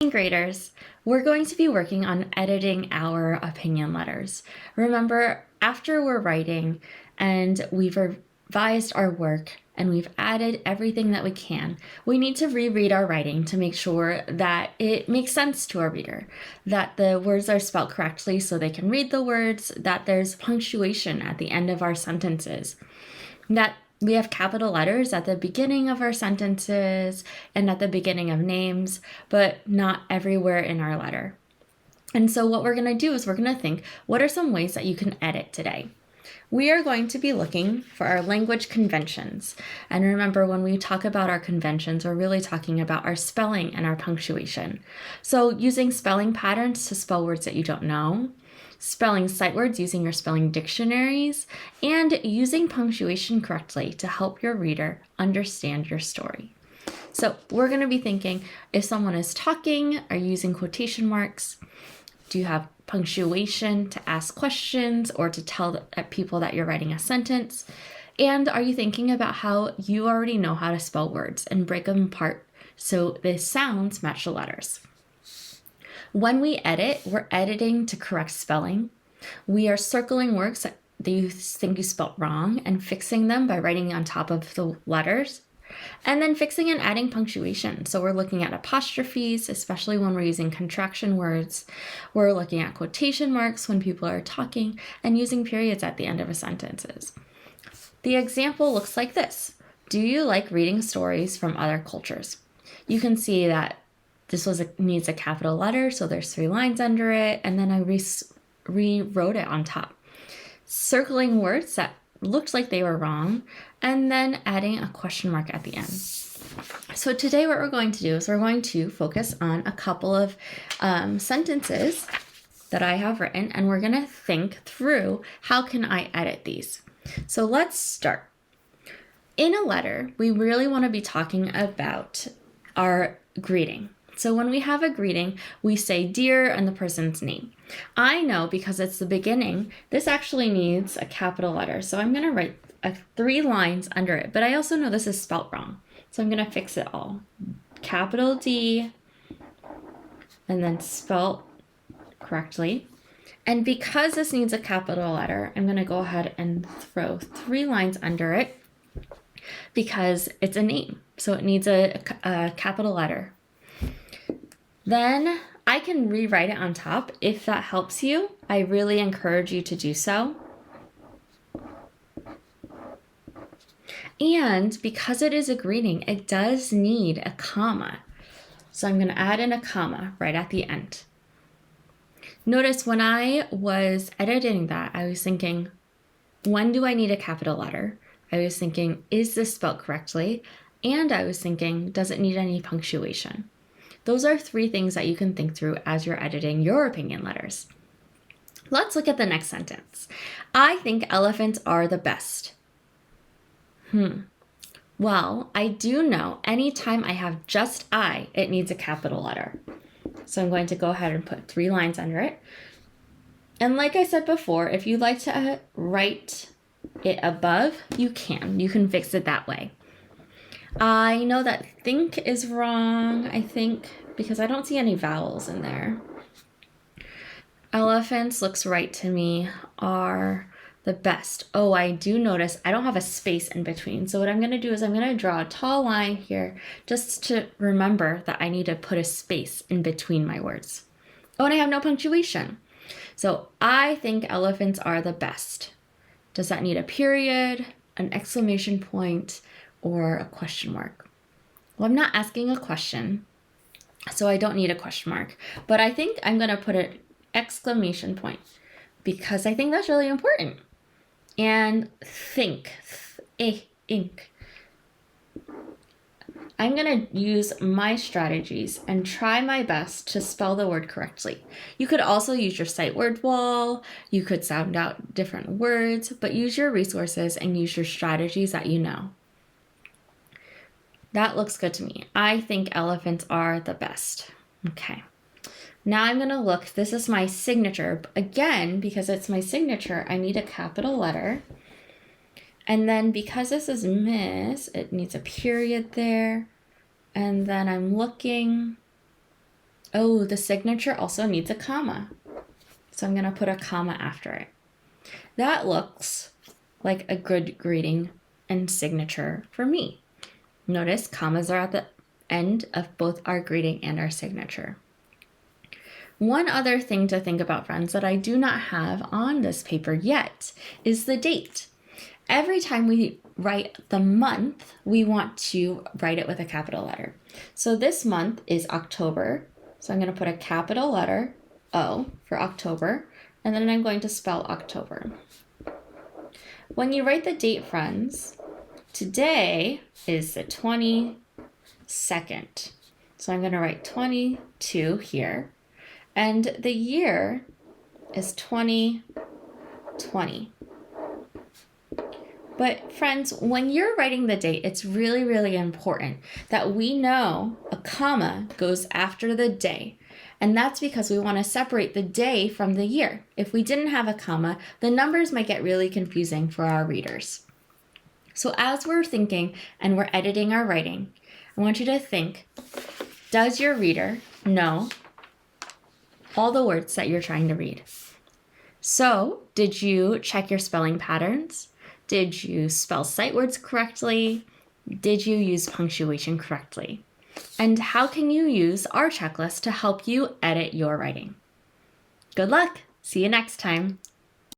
Graders, we're going to be working on editing our opinion letters. Remember, after we're writing and we've revised our work and we've added everything that we can, we need to reread our writing to make sure that it makes sense to our reader, that the words are spelled correctly so they can read the words, that there's punctuation at the end of our sentences, that we have capital letters at the beginning of our sentences and at the beginning of names, but not everywhere in our letter. And so what we're going to do is we're going to think, what are some ways that you can edit today? We are going to be looking for our language conventions. And remember, when we talk about our conventions, we're really talking about our spelling and our punctuation. So using spelling patterns to spell words that you don't know, spelling sight words using your spelling dictionaries, and using punctuation correctly to help your reader understand your story. So we're going to be thinking, if someone is talking, are you using quotation marks? Do you have punctuation to ask questions or to tell people that you're writing a sentence? And are you thinking about how you already know how to spell words and break them apart so the sounds match the letters? When we edit, we're editing to correct spelling. We are circling words that you think you spelled wrong and fixing them by writing on top of the letters. And then fixing and adding punctuation. So we're looking at apostrophes, especially when we're using contraction words. We're looking at quotation marks when people are talking and using periods at the end of a sentences. The example looks like this. Do you like reading stories from other cultures? You can see that this needs a capital letter, so there's 3 lines under it, and then I rewrote it on top. Circling words that looked like they were wrong, and then adding a question mark at the end. So today what we're going to do is we're going to focus on a couple of sentences that I have written, and we're going to think through how can I edit these. So let's start. In a letter, we really want to be talking about our greeting. So when we have a greeting, we say dear and the person's name. I know because it's the beginning, this actually needs a capital letter. So I'm going to write 3 lines under it, but I also know this is spelt wrong. So I'm going to fix it all. Capital D and then spelt correctly. And because this needs a capital letter, I'm going to go ahead and throw 3 lines under it because it's a name. So it needs a capital letter. Then I can rewrite it on top. If that helps you, I really encourage you to do so. And because it is a greeting, it does need a comma. So I'm going to add in a comma right at the end. Notice when I was editing that, I was thinking, when do I need a capital letter? I was thinking, is this spelled correctly? And I was thinking, does it need any punctuation? Those are 3 things that you can think through as you're editing your opinion letters. Let's look at the next sentence. I think elephants are the best. Well, I do know anytime I have just I, it needs a capital letter. So I'm going to go ahead and put 3 lines under it. And like I said before, if you'd like to write it above, you can. You can fix it that way. I know that think is wrong, I think, because I don't see any vowels in there. Elephants looks right to me, are the best. Oh, I do notice I don't have a space in between. So what I'm going to do is I'm going to draw a tall line here just to remember that I need to put a space in between my words. Oh, and I have no punctuation. So I think elephants are the best. Does that need a period, an exclamation point, or a question mark? Well, I'm not asking a question, so I don't need a question mark. But I think I'm going to put an exclamation point because I think that's really important. And think, ink. I'm going to use my strategies and try my best to spell the word correctly. You could also use your sight word wall. You could sound out different words, but use your resources and use your strategies that you know. That looks good to me. I think elephants are the best. Okay. Now I'm going to look. This is my signature. Again, because it's my signature, I need a capital letter. And then because this is Miss, it needs a period there. And then I'm looking. Oh, the signature also needs a comma. So I'm going to put a comma after it. That looks like a good greeting and signature for me. Notice commas are at the end of both our greeting and our signature. One other thing to think about, friends, that I do not have on this paper yet is the date. Every time we write the month, we want to write it with a capital letter. So this month is October. So I'm going to put a capital letter O for October, and then I'm going to spell October. When you write the date, friends, today is the 22nd. So I'm going to write 22 here. And the year is 2020. But friends, when you're writing the date, it's really, really important that we know a comma goes after the day. And that's because we want to separate the day from the year. If we didn't have a comma, the numbers might get really confusing for our readers. So as we're thinking and we're editing our writing, I want you to think, does your reader know all the words that you're trying to read? So, did you check your spelling patterns? Did you spell sight words correctly? Did you use punctuation correctly? And how can you use our checklist to help you edit your writing? Good luck! See you next time.